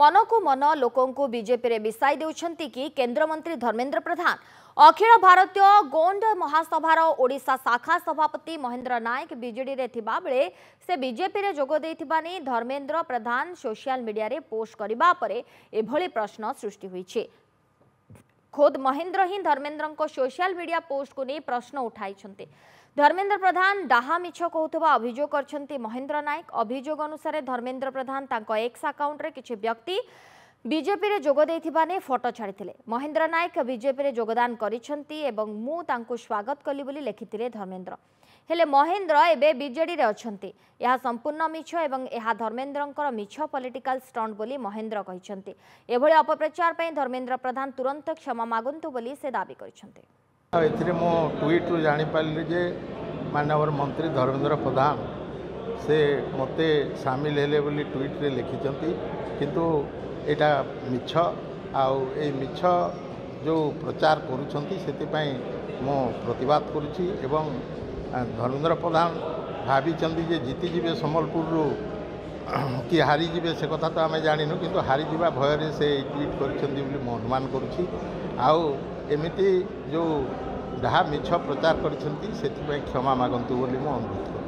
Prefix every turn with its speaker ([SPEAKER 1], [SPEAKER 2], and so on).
[SPEAKER 1] मन को मन लोकों बीजेपी मिसाई देउछंती कि केंद्रमंत्री धर्मेंद्र प्रधान अखिल भारतीय गोंड महासभार ओडिशा शाखा सभापति महेंद्र नायक बीजेडी रे थिबा बेले से बीजेपी रे जोग देथिबा नै धर्मेंद्र प्रधान सोशल मीडिया रे पोस्ट करिबा परे एभली प्रश्न सृष्टि होईछि। खुद महेंद्र ही धर्मेंद्र सोशल मीडिया पोस्ट को नहीं प्रश्न उठाई। धर्मेंद्र प्रधान डाहा मिछ कहूथबा अभियोग करछंती महेंद्र नायक। अभियोग अनुसार धर्मेंद्र प्रधान तांको एक्स अकाउंट रे किछि व्यक्ति बीजेपी रे जोग देथिबा नै फोटो छाड़िथिले। महेंद्र नायक बीजेपी रे योगदान करिछंती एवं मु तांको स्वागत कली बोली लेखिथिले धर्मेंद्र। हेले महेंद्र एबे बीजेडी रे अछंती। यह संपूर्ण मिछ एवं यह धर्मेंद्रंकर मिछ पॉलिटिकल स्टंट बोली महेंद्र कहिछंती। एभली अपप्रचार पई धर्मेंद्र प्रधान तुरंत क्षमा मागंतु बोली से दाबी करिछंती।
[SPEAKER 2] एथिरे मो ट्वीट रु जानि पारली जे माननीय मंत्री धर्मेंद्र प्रधान से मते शामिल हेले बोली ट्वीट रे लिखिछंती, किंतु एटा मिछ आउ ए मिछ जो प्रचार करूछंती सेति मो प्रतिवाद करुछि। एवं धर्मेंद्र प्रधान भावी जे जीति जीवे सम्बलपुर कि हारी जीवे से कथा तो आम जानिनु, किंतु हारी जीवा भय से ट्वीट करिछंती बोली मो अनुमान करुछि। आउ एमिति जो डाहा मिछ प्रचार करिछंती सेति क्षमा मागंतु बोली मो अनुरोध।